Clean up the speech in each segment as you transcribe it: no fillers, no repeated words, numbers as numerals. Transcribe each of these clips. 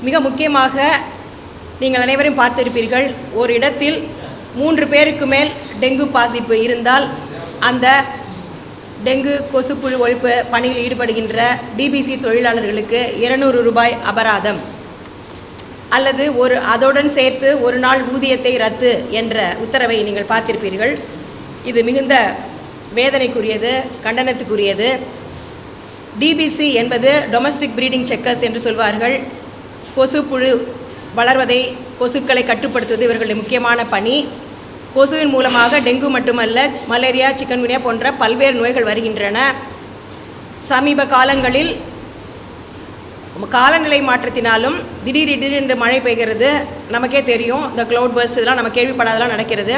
மிக முக்கியமாக நீங்கள் அனைவரும் பார்த்திருப்பீர்கள், ஒரு இடத்தில் 3 பேருக்கு மேல் டெங்கு பாதிப்பு இருந்தால் அந்த டெங்கு கொசுப்புழு ஒழிப்பு பணியில் ஈடுபடுகின்ற டிபிசி தொழிலாளர்களுக்கு 200 ரூபாய் அபராதம் அல்லது அதோடன் சேர்த்து ஒரு நாள் ஊதியத்தை ரத்து என்ற உத்தரவை நீங்கள் பார்த்திருப்பீர்கள். இது மிகுந்த வேதனைக்குரியது, கண்டனத்துக்குரியது. டிபிசி என்பது டொமஸ்டிக் ப்ரீடிங் செக்கர்ஸ் என்று சொல்வார்கள். கொசுப்புழு வளர்வதை, கொசுக்களை கட்டுப்படுத்துவது இவர்களுடைய முக்கியமான பணி. கொசுவின் மூலமாக டெங்கு மட்டுமல்ல, மலேரியா, சிக்கன்குனியா போன்ற பல்வேறு நோய்கள் வருகின்றன. சமீப காலங்களில் காலநிலை மாற்றத்தினாலும் திடீரென்று மழை பெய்கிறது. நமக்கே தெரியும், இந்த க்ளவுட் பர்ஸ்ட் இதெல்லாம் நம்ம கேள்விப்படாதெல்லாம் நடக்கிறது.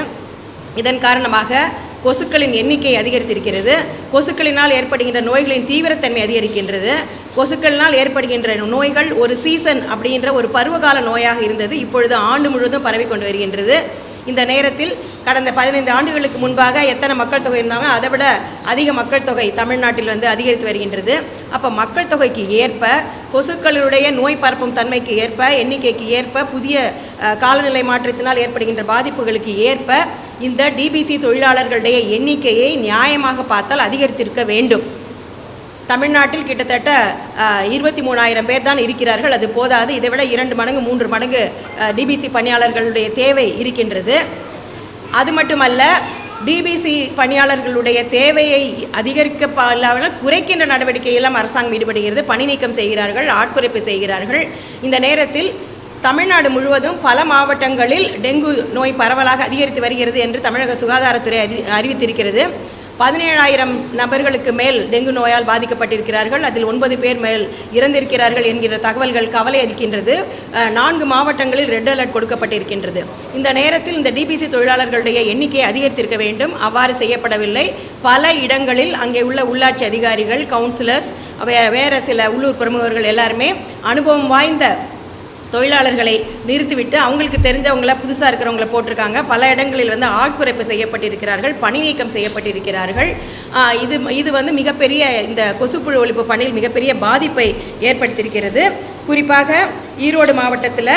இதன் காரணமாக கொசுக்களின் எண்ணிக்கை அதிகரித்திருக்கிறது. கொசுக்களினால் ஏற்படுகின்ற நோய்களின் தீவிரத்தன்மை அதிகரிக்கின்றது. கொசுக்களினால் ஏற்படுகின்ற நோய்கள் ஒரு சீசன் அப்படின்ற ஒரு பருவகால நோயாக இருந்தது, இப்பொழுது ஆண்டு முழுவதும் பரவிக்கொண்டு வருகின்றது. இந்த நேரத்தில் கடந்த 15 ஆண்டுகளுக்கு முன்பாக எத்தனை மக்கள் தொகை இருந்தாங்க, அதை விட அதிக மக்கள் தொகை தமிழ்நாட்டில் அதிகரித்து வருகின்றது. அப்போ மக்கள் தொகைக்கு ஏற்ப, கொசுக்களுடைய நோய் பரப்பும் தன்மைக்கு ஏற்ப, எண்ணிக்கைக்கு ஏற்ப, புதிய காலநிலை மாற்றத்தினால் ஏற்படுகின்ற பாதிப்புகளுக்கு ஏற்ப இந்த டிபிசி தொழிலாளர்களுடைய எண்ணிக்கையை நியாயமாக பார்த்தால் அதிகரித்திருக்க வேண்டும். தமிழ்நாட்டில் கிட்டத்தட்ட 23,000 பேர் தான் இருக்கிறார்கள். அது போதாது, இதை விட 2 மடங்கு 3 மடங்கு டிபிசி பணியாளர்களுடைய தேவை இருக்கின்றது. அது மட்டுமல்ல, டிபிசி பணியாளர்களுடைய தேவையை அதிகரிக்க குறைக்கின்ற நடவடிக்கையெல்லாம் அரசாங்கம் ஈடுபடுகிறது. பணி நீக்கம் செய்கிறார்கள், ஆட்குறைப்பு செய்கிறார்கள். இந்த நேரத்தில் தமிழ்நாடு முழுவதும் பல மாவட்டங்களில் டெங்கு நோய் பரவலாக அதிகரித்து வருகிறது என்று தமிழக சுகாதாரத்துறை அறிவித்திருக்கிறது. 17,000 நபர்களுக்கு மேல் டெங்கு நோயால் பாதிக்கப்பட்டிருக்கிறார்கள். அதில் 9 பேர் மேல் இறந்திருக்கிறார்கள் என்கிற தகவல்கள் கவலை அளிக்கின்றது. 4 மாவட்டங்களில் ரெட் அலர்ட் கொடுக்கப்பட்டிருக்கின்றது. இந்த நேரத்தில் இந்த டிபிசி தொழிலாளர்களுடைய எண்ணிக்கையை அதிகரித்திருக்க வேண்டும். அவ்வாறு செய்யப்படவில்லை. பல இடங்களில் அங்கே உள்ள உள்ளாட்சி அதிகாரிகள், கவுன்சிலர்ஸ், வேறு சில உள்ளூர் பிரமுகர்கள் எல்லாருமே அனுபவம் வாய்ந்த தொழிலாளர்களை நிறுத்திவிட்டு அவங்களுக்கு தெரிஞ்சவங்கள, புதுசாக இருக்கிறவங்கள போட்டிருக்காங்க. பல இடங்களில் ஆட்குறைப்பு செய்யப்பட்டிருக்கிறார்கள், பணி நீக்கம் செய்யப்பட்டிருக்கிறார்கள். இது மிகப்பெரிய இந்த கொசுப்புழு ஒழிப்பு பணியில் மிகப்பெரிய பாதிப்பை ஏற்படுத்தியிருக்கிறது. குறிப்பாக ஈரோடு மாவட்டத்தில்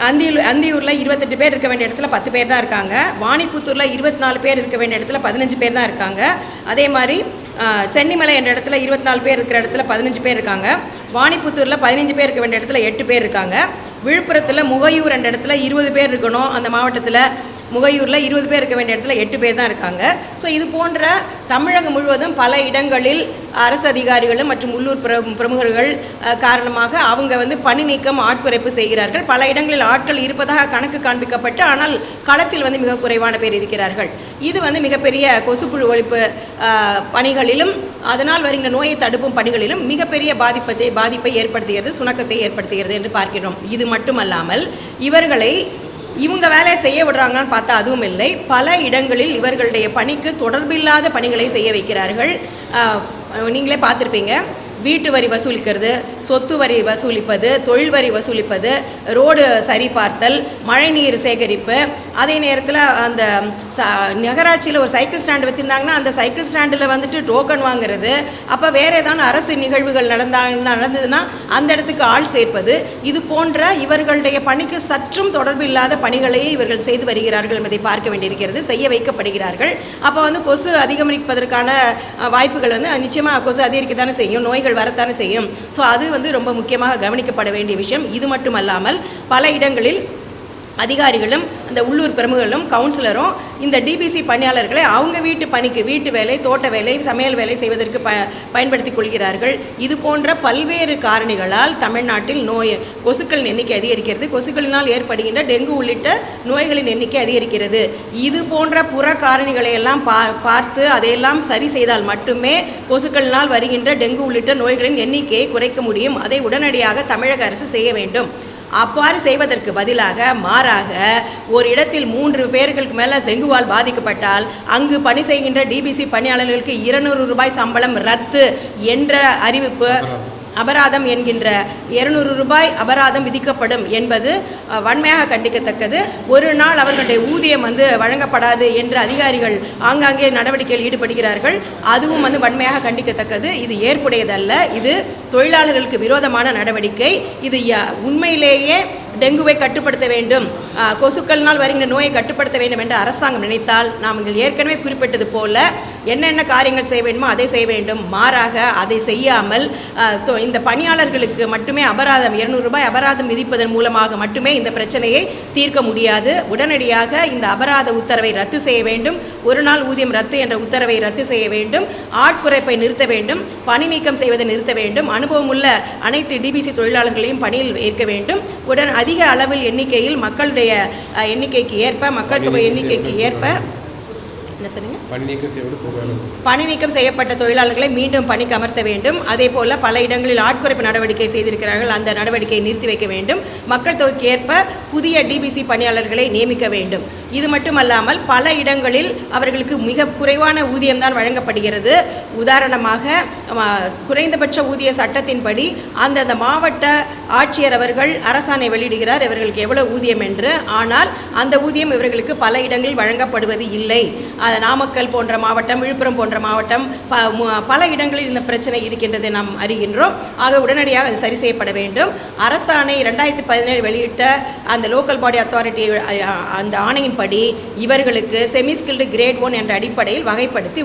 அந்தியூரில் 28 பேர் இருக்க வேண்டிய இடத்துல 10 பேர் தான் இருக்காங்க. வாணிப்புத்தூரில் 24 பேர் இருக்க வேண்டிய இடத்துல 15 பேர் தான் இருக்காங்க. அதே மாதிரி சென்னிமலை என்ற இடத்துல 24 பேர் இருக்கிற இடத்துல 15 பேர் இருக்காங்க. வாணிப்புத்தூரில் 15 பேர் இருக்க வேண்டிய இடத்துல 8 பேர் இருக்காங்க. விழுப்புரத்தில் முகையூர் என்ற இடத்துல 20 பேர் இருக்கணும். அந்த மாவட்டத்தில் முகையூரில் 20 பேர் இருக்க வேண்டிய இடத்துல 8 பேர் தான் இருக்காங்க. ஸோ இது போன்ற தமிழகம் முழுவதும் பல இடங்களில் அரசு அதிகாரிகளும் மற்றும் உள்ளூர் பிரமுகர்கள் காரணமாக அவங்க பணி நீக்கம், ஆட்குறைப்பு செய்கிறார்கள். பல இடங்களில் ஆட்கள் இருப்பதாக கணக்கு காண்பிக்கப்பட்டு, ஆனால் களத்தில் மிக குறைவான பேர் இருக்கிறார்கள். இது மிகப்பெரிய கொசுப்புழு ஒழிப்பு பணிகளிலும் அதனால் வருகின்ற நோயை தடுப்பும் பணிகளிலும் மிகப்பெரிய பாதிப்பை ஏற்படுத்துகிறது, சுணக்கத்தை ஏற்படுத்துகிறது என்று பார்க்கிறோம். இது மட்டுமல்லாமல் இவங்க வேலையை செய்ய விடுறாங்கன்னு பார்த்தா அதுவும் இல்லை. பல இடங்களில் இவர்களுடைய பணிக்கு தொடர்பில்லாத பணிகளை செய்ய வைக்கிறார்கள். நீங்களே பார்த்துருப்பீங்க, வீட்டு வரி வசூலிக்கிறது, சொத்து வரி வசூலிப்பது, தொழில் வரி வசூலிப்பது, ரோடு சரிபார்த்தல், மழைநீர் சேகரிப்பு. அதே நேரத்தில் அந்த நகராட்சியில் ஒரு சைக்கிள் ஸ்டாண்டு வச்சுருந்தாங்கன்னா அந்த சைக்கிள் ஸ்டாண்டில் டோக்கன் வாங்குறது. அப்போ வேறு ஏதாவது அரசு நிகழ்வுகள் நடந்ததுன்னா அந்த இடத்துக்கு ஆள் சேர்ப்பது. இது போன்ற இவர்களுடைய பணிக்கு சற்றும் தொடர்பு இல்லாத பணிகளையே இவர்கள் செய்து வருகிறார்கள் என்பதை பார்க்க வேண்டியிருக்கிறது, செய்ய வைக்கப்படுகிறார்கள். அப்போ கொசு அதிகரிப்பதற்கான வாய்ப்புகள் நிச்சயமாக கொசு அதிகரிக்கத்தானே செய்யும், நோய்கள் வரத்தானே செய்யும். ஸோ அது ரொம்ப முக்கியமாக கவனிக்கப்பட வேண்டிய விஷயம். இது மட்டுமல்லாமல் பல இடங்களில் அதிகாரிகளும் அந்த உள்ளூர் பிரமுகர்களும் கவுன்சிலரும் இந்த டிபிசி பணியாளர்களை அவங்க வீட்டு பணிக்கு, வீட்டு வேலை, தோட்ட வேலை, சமையல் வேலை செய்வதற்கு பயன்படுத்தி கொள்கிறார்கள். இது போன்ற பல்வேறு காரணிகளால் தமிழ்நாட்டில் கொசுக்களின் எண்ணிக்கை அதிகரிக்கிறது. கொசுக்களினால் ஏற்படுகின்ற டெங்கு உள்ளிட்ட நோய்களின் எண்ணிக்கை அதிகரிக்கிறது. இது போன்ற புற காரணிகளை எல்லாம் பார்த்து அதையெல்லாம் சரி செய்தால் மட்டுமே கொசுக்களினால் வருகின்ற டெங்கு உள்ளிட்ட நோய்களின் எண்ணிக்கையை குறைக்க முடியும். அதை உடனடியாக தமிழக அரசு செய்ய வேண்டும். அவ்வாறு செய்வதற்கு பதிலாக மாறாக ஒரு இடத்தில் 3 பேர்களுக்கு மேலே டெங்குவால் பாதிக்கப்பட்டால் அங்கு பணி செய்கின்ற டிபிசி பணியாளர்களுக்கு 200 ரூபாய் சம்பளம் ரத்து என்ற அறிவிப்பு, அபராதம் என்கின்ற 200 ரூபாய் அபராதம் விதிக்கப்படும் என்பது வன்மையாக கண்டிக்கத்தக்கது. ஒரு நாள் அவர்களுடைய ஊதியம் வழங்கப்படாது என்று அதிகாரிகள் ஆங்காங்கே நடவடிக்கையில் ஈடுபடுகிறார்கள். அதுவும் வன்மையாக கண்டிக்கத்தக்கது. இது ஏற்புடையதல்ல. இது தொழிலாளர்களுக்கு விரோதமான நடவடிக்கை. இது உண்மையிலேயே டெங்குவை கட்டுப்படுத்த வேண்டும், கொசுக்கள்னால் வருகின்ற நோயை கட்டுப்படுத்த வேண்டும் என்று அரசாங்கம் நினைத்தால் நாங்கள் ஏற்கனவே குறிப்பிட்டது போல என்னென்ன காரியங்கள் செய்ய வேண்டுமோ அதை செய்ய வேண்டும். மாறாக அதை செய்யாமல் இந்த பணியாளர்களுக்கு மட்டுமே அபராதம் 200 ரூபாய் அபராதம் விதிப்பதன் மூலமாக மட்டுமே இந்த பிரச்சனையை தீர்க்க முடியாது. உடனடியாக இந்த அபராத உத்தரவை ரத்து செய்ய வேண்டும். ஒரு நாள் ஊதியம் ரத்து என்ற உத்தரவை ரத்து செய்ய வேண்டும். ஆட்குறைப்பை நிறுத்த வேண்டும். பணி நீக்கம் செய்வதை நிறுத்த வேண்டும். அனுபவம் உள்ள அனைத்து டிபிசி தொழிலாளர்களையும் பணியில் ஏற்க வேண்டும். அதிக அளவில் எண்ணிக்கையில் மக்களுடைய எண்ணிக்கைக்கு ஏற்ப, மக்கள் தொகை எண்ணிக்கைக்கு ஏற்ப என்ன சொன்னீங்க, பணி நீக்கம் செய்யப்பட்ட தொழிலாளர்களை மீண்டும் பணிக்கு அமர்த்த வேண்டும். அதே போல பல இடங்களில் ஆட்குறைப்பு நடவடிக்கை செய்திருக்கிறார்கள், அந்த நடவடிக்கையை நிறுத்தி வைக்க வேண்டும். மக்கள் தொகைக்கு ஏற்ப புதிய டிபிசி பணியாளர்களை நியமிக்க வேண்டும். இது மட்டுமல்லாமல் பல இடங்களில் அவர்களுக்கு மிக குறைவான ஊதியம்தான் வழங்கப்படுகிறது. உதாரணமாக குறைந்தபட்ச ஊதிய சட்டத்தின்படி அந்தந்த மாவட்ட ஆட்சியர் அவர்கள் அரசாணை வெளியிடுகிறார் இவர்களுக்கு எவ்வளவு ஊதியம் என்று. ஆனால் அந்த ஊதியம் இவர்களுக்கு பல இடங்களில் வழங்கப்படுவது இல்லை. நாமக்கல் போன்ற மாவட்டம், விழுப்புரம் போன்ற மாவட்டம், பல இடங்களில் இந்த பிரச்சனை இருக்கின்றதை நாம் அறிகின்றோம். ஆக உடனடியாக அது சரி செய்யப்பட வேண்டும். அரசாணை 2017 வெளியிட்ட அந்த லோக்கல் பாடி அத்தாரிட்டி அந்த ஆணையின்படி இவர்களுக்கு செமி ஸ்கில்டு கிரேட் 1 என்ற அடிப்படையில் வகைப்படுத்தி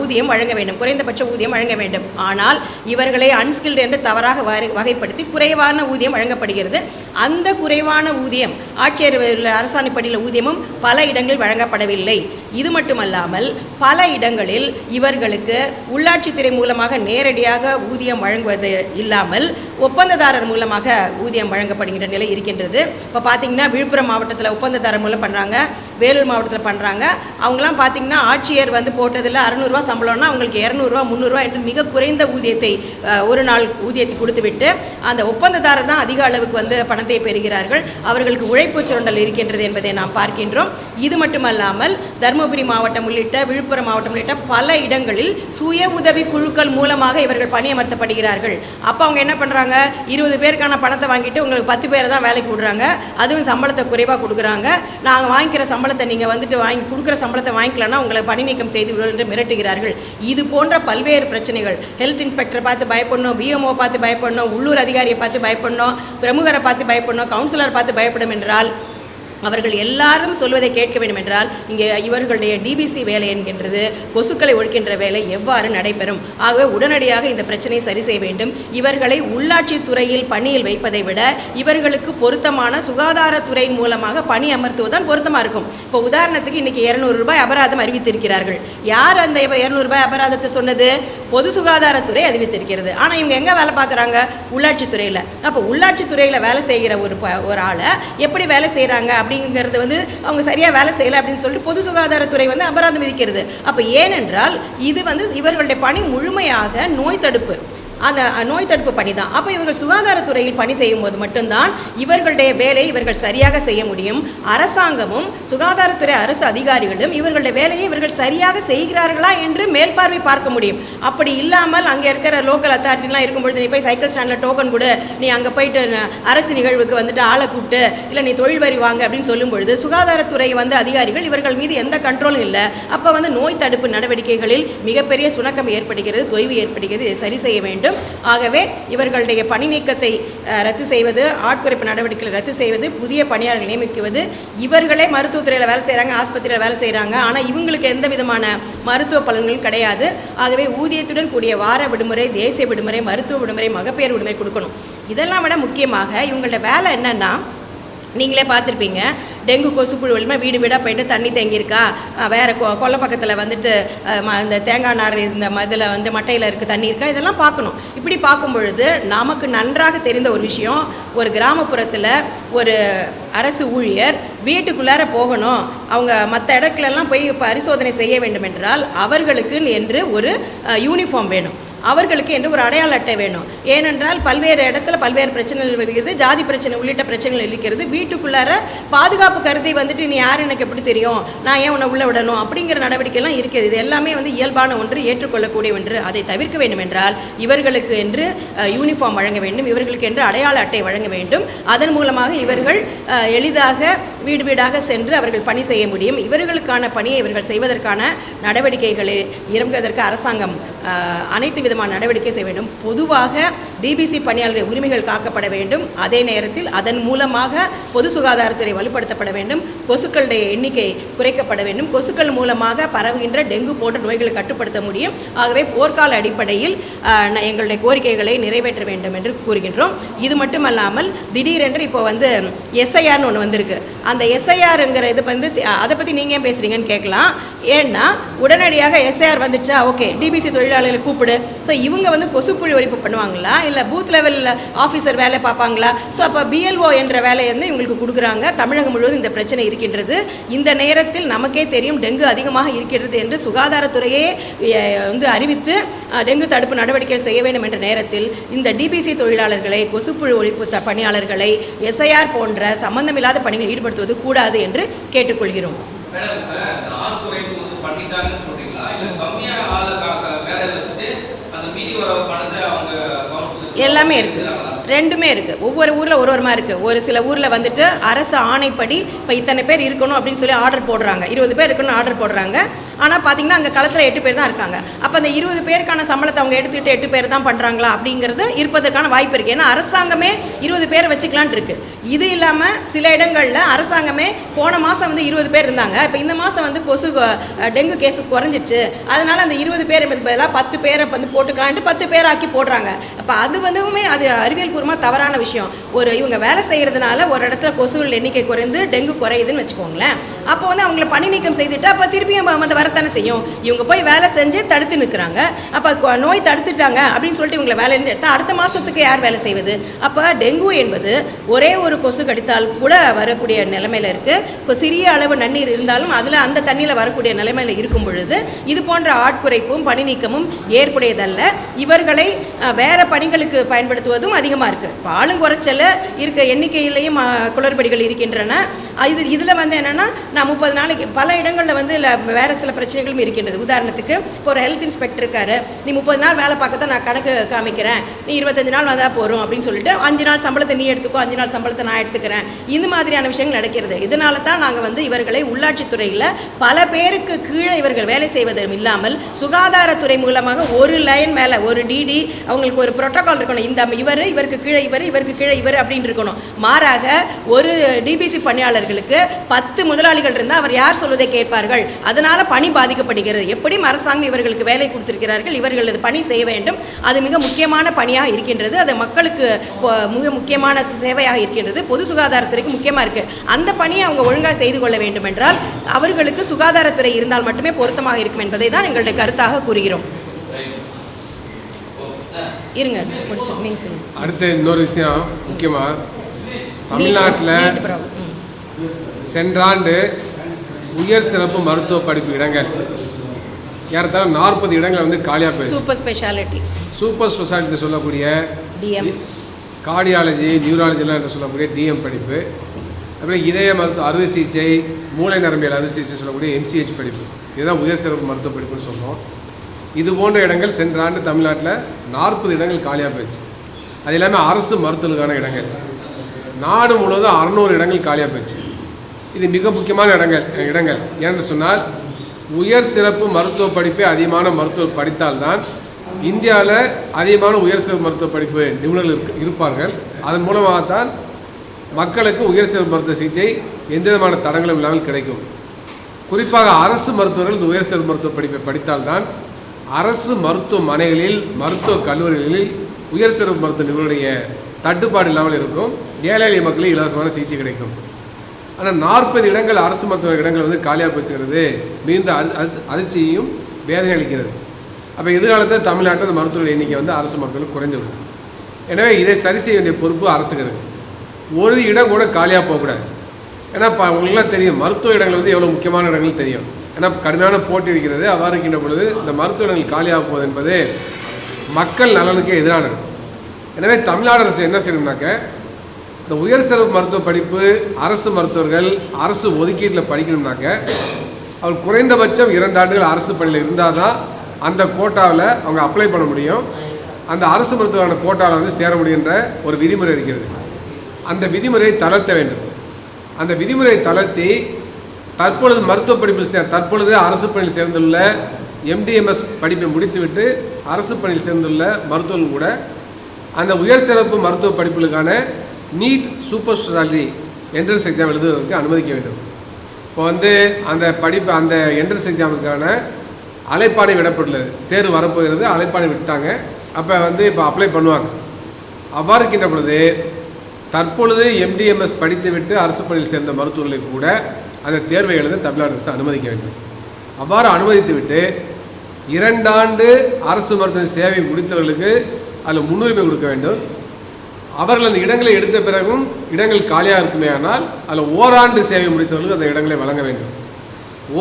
ஊதியம் வழங்க வேண்டும், குறைந்தபட்ச ஊதியம் வழங்க வேண்டும். ஆனால் இவர்களை அன்ஸ்கில்டு என்று தவறாக வகைப்படுத்தி குறைவான ஊதியம் வழங்கப்படுகிறது. அந்த குறைவான ஊதியம் ஆட்சியர் அரசாணைப்படியில் ஊதியமும் பல இடங்களில் வழங்கப்படவில்லை. இது மட்டுமல்லாமல் பல இடங்களில் இவர்களுக்கு உள்ளாட்சித்துறை மூலமாக நேரடியாக ஊதியம் வழங்குவது இல்லாமல் ஒப்பந்ததாரர் மூலமாக ஊதியம் வழங்கப்படுகின்ற நிலை இருக்கின்றது. இப்போ பார்த்தீங்கன்னா விழுப்புரம் மாவட்டத்தில் ஒப்பந்ததாரர் மூலம் பண்ணுறாங்க, வேலூர் மாவட்டத்தில் பண்ணுறாங்க. அவங்களாம் பார்த்தீங்கன்னா ஆட்சியர் போட்டதில் 600 ரூபா சம்பளம்னா அவங்களுக்கு 200 ரூபா 300 ரூபா என்று மிக குறைந்த ஊதியத்தை ஒரு நாள் ஊதியத்தை கொடுத்துவிட்டு அந்த ஒப்பந்ததாரர் தான் அதிக அளவுக்கு பணத்தை பெறுகிறார்கள். அவர்களுக்கு உழைப்பு சுரண்டல் இருக்கின்றது என்பதை நாம் பார்க்கின்றோம். இது மட்டுமல்லாமல் தருமபுரி மாவட்டம் உள்ளிட்ட விழுப்புரம் மாவட்டம் உள்ளிட்ட பல இடங்களில் சுய உதவி குழுக்கள் மூலமாக இவர்கள் பணியமர்த்தப்படுகிறார்கள். அப்போ அவங்க என்ன பண்ணுறாங்க, 20 பேருக்கான பணத்தை வாங்கிட்டு உங்களுக்கு 10 பேரை தான் வேலைக்கு விடுறாங்க. அதுவும் சம்பளத்தை குறைவாக கொடுக்குறாங்க. நாங்கள் வாங்கிக்கிற சம்பளத்தை நீங்கள் வாங்கி கொடுக்குற சம்பளத்தை வாங்கிக்கலன்னா உங்களை பணி நீக்கம் செய்து என்று மிரட்டுகிறார்கள். இது போன்ற பல்வேறு பிரச்சனைகள். ஹெல்த் இன்ஸ்பெக்டரை பார்த்து பயப்படணும், பிஎம்ஓ பார்த்து பயப்படணும், உள்ளூர் அதிகாரியை பார்த்து பயப்படணும், பிரமுகரை பார்த்து பயப்படணும், கவுன்சிலர் பார்த்து பயப்படும் என்றால் அவர்கள் எல்லாரும் சொல்வதை கேட்க வேண்டும் என்றால் இங்கே இவர்களுடைய டிபிசி வேலை என்கின்றது கொசுக்களை ஒழிக்கின்ற வேலை எவ்வாறு நடைபெறும்? ஆகவே உடனடியாக இந்த பிரச்சனையை சரி செய்ய வேண்டும். இவர்களை உள்ளாட்சி துறையில் பணியில் வைப்பதை விட இவர்களுக்கு பொருத்தமான சுகாதாரத்துறையின் மூலமாக பணி அமர்த்துவதுதான் பொருத்தமாக இருக்கும். இப்போ உதாரணத்துக்கு இன்றைக்கி 200 ரூபாய் அபராதம் அறிவித்திருக்கிறார்கள். யார் அந்த 200 ரூபாய் அபராதத்தை சொன்னது? பொது சுகாதாரத்துறை அறிவித்திருக்கிறது. ஆனால் இவங்க எங்கே வேலை பார்க்குறாங்க? உள்ளாட்சித்துறையில். அப்போ உள்ளாட்சித்துறையில் வேலை செய்கிற ஒரு ஆளை எப்படி வேலை செய்கிறாங்க அப்படிங்கிறது அவங்க சரியாக வேலை செய்யலை அப்படின்னு சொல்லிட்டு பொது சுகாதாரத்துறை அபராதம் விதிக்கிறது. அப்போ ஏனென்றால் இது இவர்களுடைய பணி முழுமையாக நோய் தடுப்பு, அந்த நோய் தடுப்பு பணி தான். அப்போ இவர்கள் சுகாதாரத்துறையில் பணி செய்யும் போது மட்டும்தான் இவர்களுடைய வேலையை இவர்கள் சரியாக செய்ய முடியும். அரசாங்கமும் சுகாதாரத்துறை அரசு அதிகாரிகளும் இவர்களுடைய வேலையை இவர்கள் சரியாக செய்கிறார்களா என்று மேல்பார்வை பார்க்க முடியும். அப்படி இல்லாமல் அங்கே இருக்கிற லோக்கல் அத்தாரிட்டிலாம் இருக்கும்பொழுது நீ போய் சைக்கிள் ஸ்டாண்டில் டோக்கன் கொடு, நீ அங்கே போயிட்டு அரசு நிகழ்வுக்கு ஆளை கூப்பிட்டு இல்லை நீ தொழில் வரி வாங்க அப்படின்னு சொல்லும் பொழுது சுகாதாரத்துறை அதிகாரிகள் இவர்கள் மீது எந்த கண்ட்ரோலும் இல்லை. அப்போ நோய் தடுப்பு நடவடிக்கைகளில் மிகப்பெரிய சுணக்கம் ஏற்படுகிறது, தொய்வு ஏற்படுகிறது. இதை சரி செய்ய வேண்டும். ஆகவே இவர்களுடைய பணி நீக்கத்தை ரத்து செய்வது, ஆட்குறைப்பு நடவடிக்கைகளை ரத்து செய்வது, புதிய பணியாளர்கள் நியமிக்குவது. இவர்களே மருத்துவத்துறையில் வேலை செய்கிறாங்க, ஆஸ்பத்திரியில் வேலை செய்கிறாங்க. ஆனால் இவங்களுக்கு எந்த விதமான மருத்துவ பலன்களும் கிடையாது. ஆகவே ஊதியத்துடன் கூடிய வார விடுமுறை, தேசிய விடுமுறை, மருத்துவ விடுமுறை, மகப்பேறு விடுமுறை கொடுக்கணும். இதெல்லாம் விட முக்கியமாக இவங்களோட வேலை என்னன்னா, நீங்களே பார்த்துருப்பீங்க, டெங்கு கொசுப்புழு வழிமா வீடு வீடாக போயிட்டு தண்ணி தேங்கியிருக்கா, வேறு கொல்லை பக்கத்தில் இந்த தேங்காய் நார் இந்த இதில் மட்டையில் இருக்க தண்ணி இருக்கா, இதெல்லாம் பார்க்கணும். இப்படி பார்க்கும் பொழுது நமக்கு நன்றாக தெரிந்த ஒரு விஷயம், ஒரு கிராமப்புறத்தில் ஒரு அரசு ஊழியர் வீட்டுக்குள்ளார போகணும், அவங்க மற்ற இடத்துலலாம் போய் பரிசோதனை செய்ய வேண்டும் என்றால் அவர்களுக்கு என்று ஒரு யூனிஃபார்ம் வேணும். அவர்களுக்கு என்று ஒரு அடையாள அட்டை வேணும். ஏனென்றால் பல்வேறு இடத்துல பல்வேறு பிரச்சனைகள் வருகிறது, ஜாதி பிரச்சனை உள்ளிட்ட பிரச்சனைகள் இருக்கிறது. வீட்டுக்குள்ளார பாதுகாப்பு கருதி வந்துட்டு நீ யார் எனக்கு எப்படி தெரியும், நான் ஏன் உன்னை உள்ள விடணும் அப்படிங்கிற நடவடிக்கைலாம் இருக்கிறது. இது எல்லாமே இயல்பான ஒன்று, ஏற்றுக்கொள்ளக்கூடிய ஒன்று. அதை தவிர்க்க வேண்டும் என்றால் இவர்களுக்கு என்று யூனிஃபார்ம் வழங்க வேண்டும், இவர்களுக்கு என்று அடையாள அட்டை வழங்க வேண்டும். அதன் மூலமாக இவர்கள் எளிதாக வீடு வீடாக சென்று அவர்கள் பணி செய்ய முடியும். இவர்களுக்கான பணியை இவர்கள் செய்வதற்கான நடவடிக்கைகளை இறங்குவதற்கு அரசாங்கம் அனைத்து விதமான நடவடிக்கை செய்ய வேண்டும். பொதுவாக டிபிசி பணியாளர்கள் உரிமைகள் காக்கப்பட வேண்டும். அதே நேரத்தில் அதன் மூலமாக பொது சுகாதாரத்துறை வலுப்படுத்தப்பட வேண்டும். கொசுக்களுடைய எண்ணிக்கை குறைக்கப்பட வேண்டும். கொசுக்கள் மூலமாக பரவுகின்ற டெங்கு போன்ற நோய்களை கட்டுப்படுத்த முடியும். ஆகவே போர்க்கால அடிப்படையில் எங்களுடைய கோரிக்கைகளை நிறைவேற்ற வேண்டும் என்று கூறுகின்றோம். இது மட்டுமல்லாமல் திடீரென்று இப்போ எஸ்ஐஆர்னு ஒன்று வந்திருக்கு. அந்த எஸ்ஐஆருங்கிற இது அதை பற்றி நீங்கள் ஏன் பேசுகிறீங்கன்னு கேட்கலாம். ஏன்னா உடனடியாக எஸ்ஐஆர் வந்துச்சா, ஓகே டிபிசி தொழிலாளர்களை கூப்பிடு. ஸோ இவங்க கொசுப்புழு ஒழிப்பு பண்ணுவாங்களா, இல்லை பூத் லெவலில் ஆஃபீஸர் வேலை பார்ப்பாங்களா? ஸோ அப்போ பிஎல்ஓ என்ற வேலையை இவங்களுக்கு கொடுக்குறாங்க. தமிழகம் முழுவதும் இந்த பிரச்சனை இருக்கின்றது. இந்த நேரத்தில் நமக்கே தெரியும் டெங்கு அதிகமாக இருக்கின்றது என்று சுகாதாரத்துறையே அறிவித்து டெங்கு தடுப்பு நடவடிக்கைகள் செய்ய வேண்டும் என்ற நேரத்தில் இந்த டிபிசி தொழிலாளர்களை, கொசுப்புழு ஒழிப்பு பணியாளர்களை எஸ்ஐஆர் போன்ற சம்பந்தமில்லாத பணிகளில் ஈடுபடுத்துவது கூடாது என்று கேட்டுக்கொள்கிறோம். எல்லாமே இருக்குது, ரெண்டுமே இருக்குது. ஒவ்வொரு ஊரில் ஒரு மாதிரி இருக்குது. ஒரு சில ஊரில் அரசு ஆணைப்படி இப்போ இத்தனை பேர் இருக்கணும் அப்படின்னு சொல்லி ஆர்டர் போடுறாங்க, 20 பேர் இருக்கணும்னு ஆர்டர் போடுறாங்க. ஆனால் பார்த்தீங்கன்னா அங்கே களத்தில் 8 பேர் தான் இருக்காங்க. அப்போ அந்த 20 பேருக்கான சம்பளத்தை அவங்க எடுத்துக்கிட்டு 8 பேர் தான் பண்ணுறாங்களா அப்படிங்கிறது இருப்பதற்கான வாய்ப்பு இருக்குது. ஏன்னா அரசாங்கமே 20 பேரை வச்சுக்கலான் இருக்குது. இது இல்லாமல் சில இடங்களில் அரசாங்கமே போன மாதம் 20 பேர் இருந்தாங்க, இப்போ இந்த மாதம் கொசு டெங்கு கேசஸ் குறைஞ்சிச்சு, அதனால் அந்த 20 பேர் பதிலாக 10 பேரை போட்டுக்கலான்ட்டு 10 பேர் ஆக்கி போடுறாங்க. அப்போ அது அது அறிவியல் பூர்வமாக தவறான விஷயம். இவங்க வேலை செய்கிறதுனால ஒரு இடத்துல கொசுகள் எண்ணிக்கை குறைந்து டெங்கு குறையுதுன்னு வச்சுக்கோங்களேன். அப்போ அவங்கள பணி நீக்கம் செய்துட்டு அப்போ திருப்பியும் வரத்தானே செய்யும். இவங்க போய் வேலை செஞ்சு தடுத்து நிற்கிறாங்க. அப்போ நோய் தடுத்துட்டாங்க அப்படின்னு சொல்லிட்டு இவங்களை வேலையிலேருந்து எடுத்தால் அடுத்த மாதத்துக்கு யார் வேலை செய்வது? அப்போ டெங்கு என்பது ஒரே ஒரு கொசு கடித்தால் கூட வரக்கூடிய நிலைமையில் இருக்குது. இப்போ சிறிய அளவு நன்னீர் இருந்தாலும் அதில் அந்த தண்ணியில் வரக்கூடிய நிலைமையில் இருக்கும் பொழுது இது போன்ற ஆட்குறைப்பும் பணி நீக்கமும் ஏற்புடையதல்ல. இவர்களை வேறு பணிகளுக்கு பயன்படுத்துவதும் அதிகமாக இருக்குது. இப்போ ஆளுங்குறைச்சல் இருக்க எண்ணிக்கையிலையும் குளறுபடிகள் இருக்கின்றன. இதில் என்னென்னா நான் 30 நாளைக்கு பல இடங்களில் வேறு சில பிரச்சனைகளும் இருக்கின்றது. உதாரணத்துக்கு இப்போ ஒரு ஹெல்த் இன்ஸ்பெக்டர் இருக்காரு, நீ 30 நாள் வேலை பார்க்கத்தான் நான் கணக்கு காமிக்கிறேன், நீ 25 நாள் வந்தால் போகிறோம் அப்படின்னு சொல்லிட்டு 5 நாள் சம்பளத்தை நீ எடுத்துக்கோ, 5 நாள் சம்பளத்தை நான் எடுத்துக்கிறேன். இந்த மாதிரியான விஷயங்கள் நடக்கிறது. இதனால தான் நாங்கள் இவர்களை உள்ளாட்சித்துறையில் பல பேருக்கு கீழே இவர்கள் வேலை செய்வதும் இல்லாமல் சுகாதாரத்துறை மூலமாக ஒரு லைன் மேலே ஒரு டிடி அவங்களுக்கு ஒரு புரோட்டோகால் இருக்கணும். இந்த இவருக்கு கீழே இவருக்கு கீழே இவர் அப்படின்னு இருக்கணும். மாறாக ஒரு டிபிசி பணியாளர்களுக்கு 10 முதலாளிகள் இருந்தால் அவர் யார் சொல்வதை கேட்பார்கள். அதனால் பணி பாதிக்கப்படுகிறது. எப்படியும் அரசாங்கம் இவர்களுக்கு வேலை கொடுத்திருக்கிறார்கள், இவர்கள் அது பணி செய்ய வேண்டும். அது மிக முக்கியமான பணியாக இருக்கின்றது. அது மக்களுக்கு மிக முக்கியமான சேவையாக இருக்கின்றது. பொது சுகாதாரத்துறைக்கு முக்கியமாக இருக்குது. அந்த பணியை அவங்க ஒழுங்காக செய்து கொள்ள வேண்டும் என்றால் அவர்களுக்கு சுகாதாரத்துறை இருந்தால் மட்டுமே பொருத்தமாக இருக்கும் என்பதை தான் எங்களுடைய கருத்தாக கூறுகிறோம். இருங்க கொஞ்சம் நீங்கள் சொல்லுங்கள். அடுத்து இன்னொரு விஷயம் முக்கியமாக தமிழ்நாட்டில் சென்ற ஆண்டு உயர் சிறப்பு மருத்துவ படிப்பு இடங்கள் ஏறத்தாழ 40 இடங்கள் காலியாக போயிடுச்சு. சூப்பர் ஸ்பெஷாலிட்டி சொல்லக்கூடிய டிஎம், கார்டியாலஜி, நியூராலஜிலாம் என்று சொல்லக்கூடிய டிஎம் படிப்பு, அப்புறம் இதய மருத்துவ அறுவை சிகிச்சை, மூளை நரம்பியல் அறுவை சிகிச்சை சொல்லக்கூடிய எம்சிஹெச் படிப்பு, இதுதான் உயர் சிறப்பு மருத்துவ படிப்புன்னு சொல்கிறோம். இது போன்ற இடங்கள் சென்ற ஆண்டு தமிழ்நாட்டில் 40 இடங்கள் காலியாக போயிடுச்சு. அது இல்லாமல் அரசு மருத்துவர்களுக்கான இடங்கள் நாடு முழுவதும் 600 இடங்கள் காலியாக போயிடுச்சு. இது மிக முக்கியமான இடங்கள் ஏன்னு சொன்னால் உயர் சிறப்பு மருத்துவ படிப்பை அதிகமான மருத்துவர் படித்தால்தான் இந்தியாவில் அதிகமான உயர் சிறப்பு மருத்துவ படிப்பு நிபுணர்கள் இருப்பார்கள். அதன் மூலமாகத்தான் மக்களுக்கு உயர் சிறப்பு மருத்துவ சிகிச்சை எந்த விதமான தடங்களும் இல்லாமல் கிடைக்கும். குறிப்பாக அரசு மருத்துவர்கள் இந்த உயர் சிறப்பு மருத்துவ படிப்பை படித்தால்தான் அரசு மருத்துவமனைகளில் மருத்துவக் கல்லூரிகளில் உயர் சிறப்பு மருத்துவ நிபுணருடைய தட்டுப்பாடு இல்லாமல் இருக்கும். ஏழை எளிய மக்களுக்கு இலவசமான சிகிச்சை கிடைக்கும். ஆனால் 40 இடங்கள் அரசு மருத்துவ இடங்கள் காலியாக போச்சுக்கிறது மிகுந்த அதிர்ச்சியையும் வேதனை அளிக்கிறது. அப்போ எதிர்காலத்தில் தமிழ்நாட்டில் அந்த மருத்துவர்கள் எண்ணிக்கை அரசு மருத்துவர்கள் குறைந்து விடும். எனவே இதை சரி செய்ய வேண்டிய பொறுப்பு அரசுக்கு இருக்குது. ஒரு இடம் கூட காலியாக போகக்கூடாது. ஏன்னா உங்களுக்குலாம் தெரியும் மருத்துவ இடங்கள் எவ்வளோ முக்கியமான இடங்கள் தெரியும். ஏன்னா கடுமையான போட்டி இருக்கிறது. அவ்வாறு இருக்கின்ற பொழுது இந்த மருத்துவ இடங்கள் காலியாக போகுது என்பது மக்கள் நலனுக்கு எதிரானது. எனவே தமிழ்நாடு அரசு என்ன செய்யணும்னாக்க, இந்த உயர் சிறப்பு மருத்துவ படிப்பு அரசு மருத்துவர்கள் அரசு ஒதுக்கீட்டில் படிக்கணும்னாக்க அவர் குறைந்தபட்சம் 2 ஆண்டுகள் அரசு பணியில் இருந்தால் தான் அந்த கோட்டாவில் அவங்க அப்ளை பண்ண முடியும். அந்த அரசு மருத்துவரான கோட்டாவில் வந்து சேர முடியுன்ற ஒரு விதிமுறை இருக்கிறது. அந்த விதிமுறையை தளர்த்த வேண்டும். அந்த விதிமுறையை தளர்த்தி தற்பொழுது மருத்துவ படிப்பில் தற்பொழுது அரசு பணியில் சேர்ந்துள்ள MDMS படிப்பை முடித்துவிட்டு அரசு பணியில் சேர்ந்துள்ள மருத்துவர்கள் கூட அந்த உயர் சிறப்பு மருத்துவ படிப்புகளுக்கான NEET super speciality entrance exam எழுதுவதற்கு அனுமதிக்க வேண்டும். இப்போ வந்து அந்த படிப்பு அந்த என்ட்ரன்ஸ் எக்ஸாமுக்கான அழைப்பாணை விடப்பட்டுள்ளது. தேர்வு வரப்போகிறது, அழைப்பாணை விட்டாங்க. அப்போ வந்து இப்போ அப்ளை பண்ணுவாங்க. அவ்வாறு இருக்கின்ற பொழுது தற்பொழுது MDMS படித்துவிட்டு அரசு பணியில் சேர்ந்த மருத்துவர்களை கூட அந்த தேர்வை எழுத தமிழ்நாடு அரசு அனுமதிக்க வேண்டும். அவ்வாறு அனுமதித்துவிட்டு 2 ஆண்டு அரசு மருத்துவ சேவை முடித்தவர்களுக்கு அதில் முன்னுரிமை கொடுக்க வேண்டும். அவர்கள் அந்த இடங்களை எடுத்த பிறகும் இடங்கள் காலியாக இருக்குமே ஆனால் அதில் ஓராண்டு சேவை முடித்தவர்களுக்கு அந்த இடங்களை வழங்க வேண்டும்.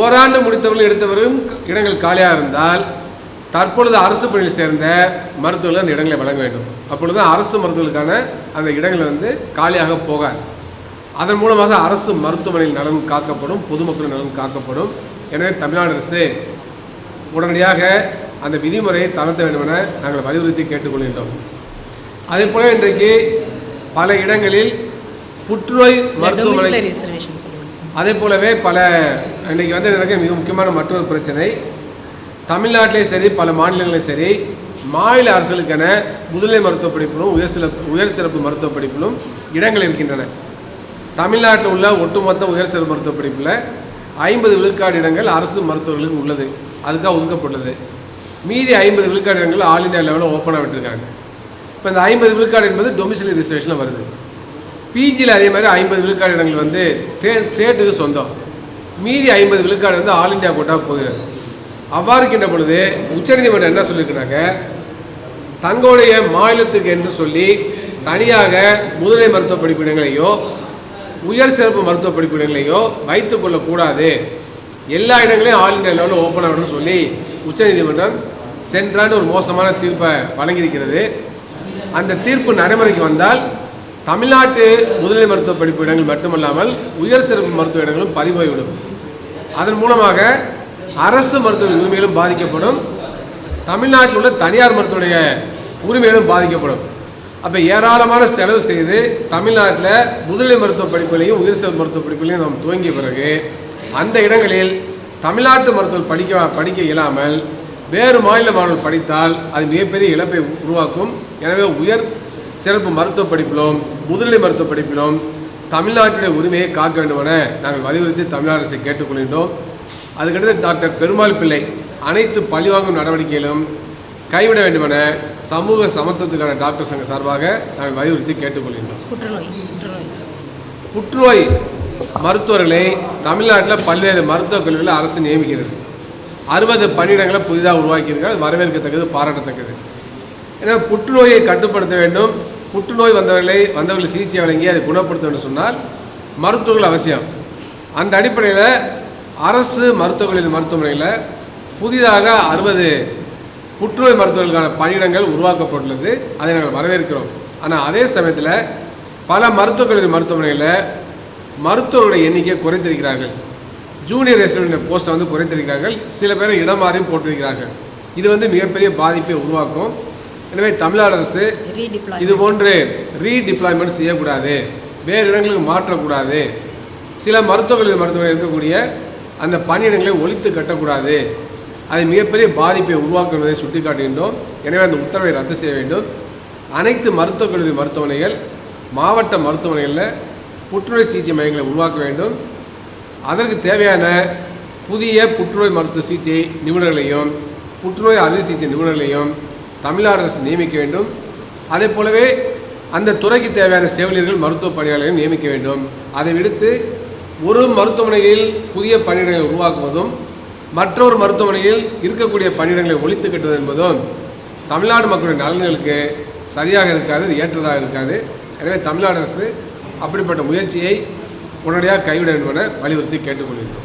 ஓராண்டு முடித்தவர்கள் எடுத்தவர்களும் இடங்கள் காலியாக இருந்தால் தற்பொழுது அரசு பணியில் சேர்ந்த மருத்துவர்கள் அந்த இடங்களை வழங்க வேண்டும். அப்பொழுது அரசு மருத்துவர்களுக்கான அந்த இடங்கள் வந்து காலியாக போகாது. அதன் மூலமாக அரசு மருத்துவமனையில் நலன் காக்கப்படும், பொதுமக்கள் நலன் காக்கப்படும். எனவே தமிழ்நாடு அரசு உடனடியாக அந்த விதிமுறையை தளர்த்த வேண்டும் என நாங்கள் வலியுறுத்தி கேட்டுக்கொள்கின்றோம். அதே போல இன்றைக்கு பல இடங்களில் புற்றுநோய் மருத்துவமனை, அதே போலவே பல இன்றைக்கி வந்து எனக்கு மிக முக்கியமான மற்றொரு பிரச்சனை, தமிழ்நாட்டிலே சரி பல மாநிலங்களிலும் சரி மாநில அரசுகளுக்கென முதுநிலை மருத்துவ படிப்பிலும் உயர் சிறப்பு மருத்துவ படிப்பிலும் இடங்கள் இருக்கின்றன. தமிழ்நாட்டில் உள்ள ஒட்டுமொத்த உயர் சிறப்பு மருத்துவ படிப்பில் 50 விழுக்காடு இடங்கள் அரசு மருத்துவர்களுக்கு உள்ளது, அதுக்காக ஒதுக்கப்பட்டுள்ளது. மீதி 50 விழுக்காடு இடங்கள் ஆல் இந்தியா லெவலில் ஓப்பனாக விட்டுருக்காங்க. இப்போ இந்த 50 விழுக்காடு என்பது டொமிசிலி ரிசர்வேஷனில் வருது. பிஜியில் அதே மாதிரி 50 விழுக்காடு இடங்கள் வந்து ஸ்டேட்டுக்கு சொந்தம், மீதி 50 விழுக்காடு வந்து ஆல் இந்தியா கோட்டாக போகிறது. அவ்வாறு இருக்கின்ற பொழுது உச்சநீதிமன்றம் என்ன சொல்லியிருக்கிறாங்க, தங்களுடைய மாநிலத்துக்கு என்று சொல்லி தனியாக முதுநிலை மருத்துவ படிப்பிடங்களையோ உயர் சிறப்பு மருத்துவ படிப்பிடங்களையோ வைத்துக் கொள்ளக்கூடாது, எல்லா இடங்களையும் ஆல் இந்தியா லெவலில் ஓப்பன் ஆகணும்னு சொல்லி உச்சநீதிமன்றம் சென்றாண்டு ஒரு மோசமான தீர்ப்பை வழங்கியிருக்கிறது. அந்த தீர்ப்பு நடைமுறைக்கு வந்தால் தமிழ்நாட்டு முதுநிலை மருத்துவ படிப்பு இடங்கள் மட்டுமல்லாமல் உயர் சிறப்பு மருத்துவ இடங்களும் பறிபோய்விடும். அதன் மூலமாக அரசு மருத்துவ உரிமைகளும் பாதிக்கப்படும், தமிழ்நாட்டில் உள்ள தனியார் மருத்துவனுடைய உரிமைகளும் பாதிக்கப்படும். அப்போ ஏராளமான செலவு செய்து தமிழ்நாட்டில் முதுநிலை மருத்துவ படிப்புகளையும் உயர் சிறப்பு மருத்துவ படிப்புகளையும் நாம் துவங்கிய பிறகு அந்த இடங்களில் தமிழ்நாட்டு மருத்துவர்கள் படிக்க இயலாமல் வேறு மாநில மாணவர்கள் படித்தால் அது மிகப்பெரிய இழப்பை உருவாக்கும். எனவே உயர் சிறப்பு மருத்துவ படிப்பிலும் முதுநிலை மருத்துவ படிப்பிலும் தமிழ்நாட்டுடைய உரிமையை காக்க வேண்டும் என நாங்கள் வலியுறுத்தி தமிழ்நாடு அரசை கேட்டுக்கொள்கின்றோம். அதுக்கடுத்து டாக்டர் பெருமாள் பிள்ளை அனைத்து பழிவாங்கும் நடவடிக்கையிலும் கைவிட வேண்டும் என சமூக சமத்துவத்துக்கான டாக்டர் சங்க சார்பாக நாங்கள் வலியுறுத்தி கேட்டுக்கொள்கின்றோம். புற்றுநோய் மருத்துவர்களை தமிழ்நாட்டில் பல்வேறு மருத்துவக் கல்லூரிகளில் அரசு நியமிக்கிறது. 60 பணியிடங்களை புதிதாக உருவாக்கியிருக்கிறது, வரவேற்கத்தக்கது, பாராட்டத்தக்கது. ஏன்னா புற்றுநோயை கட்டுப்படுத்த வேண்டும், புற்றுநோய் வந்தவர்களை சிகிச்சை வழங்கி அதை குணப்படுத்த வேண்டும் சொன்னால் மருத்துவர்கள் அவசியம். அந்த அடிப்படையில் அரசு மருத்துவமனையில் புதிதாக 60 புற்றுநோய் மருத்துவர்களுக்கான பணியிடங்கள் உருவாக்கப்பட்டுள்ளது, அதை நாங்கள் வரவேற்கிறோம். ஆனால் அதே சமயத்தில் பல மருத்துவக் கல்லூரி மருத்துவமனையில் மருத்துவர்களுடைய எண்ணிக்கையை குறைத்திருக்கிறார்கள். ஜூனியர் ரெசிடென்ட் போஸ்ட்டை வந்து குறைத்திருக்கிறார்கள், சில பேரை இடம் மாறியும் போட்டிருக்கிறார்கள். இது வந்து மிகப்பெரிய பாதிப்பை உருவாக்கும். எனவே தமிழ்நாடு அரசு இதுபோன்று ரீடிப்ளாய்மெண்ட் செய்யக்கூடாது, வேறு இடங்களுக்கு மாற்றக்கூடாது, சில மருத்துவக் கல்லூரி மருத்துவமனை இருக்கக்கூடிய அந்த பணியிடங்களை ஒழித்து கட்டக்கூடாது, அது மிகப்பெரிய பாதிப்பை உருவாக்கும் என்பதை சுட்டிக்காட்டுகின்றோம். எனவே அந்த உத்தரவை ரத்து செய்ய வேண்டும். அனைத்து மருத்துவக் கல்லூரி மருத்துவமனைகள் மாவட்ட மருத்துவமனைகளில் புற்றுநோய் சிகிச்சை மையங்களை உருவாக்க வேண்டும். அதற்கு தேவையான புதிய புற்றுநோய் மருத்துவ சிகிச்சை நிபுணர்களையும் புற்றுநோய் அறுவை சிகிச்சை நிபுணர்களையும் தமிழ்நாடு அரசு நியமிக்க வேண்டும். அதே போலவே அந்த துறைக்கு தேவையான செவிலியர்கள் மருத்துவ பணியாளர்களையும் நியமிக்க வேண்டும். அதை விடுத்து ஒரு மருத்துவமனையில் புதிய பணியிடங்களை உருவாக்குவதும் மற்றொரு மருத்துவமனையில் இருக்கக்கூடிய பணியிடங்களை ஒழித்து கட்டுவது என்பதும் தமிழ்நாடு மக்களுடைய நலன்களுக்கு சரியாக இருக்காது, ஏற்றதாக இருக்காது. எனவே தமிழ்நாடு அரசு அப்படிப்பட்ட முயற்சியை உடனடியாக கைவிட வேண்டும் என வலியுறுத்தி கேட்டுக்கொள்கிறோம்.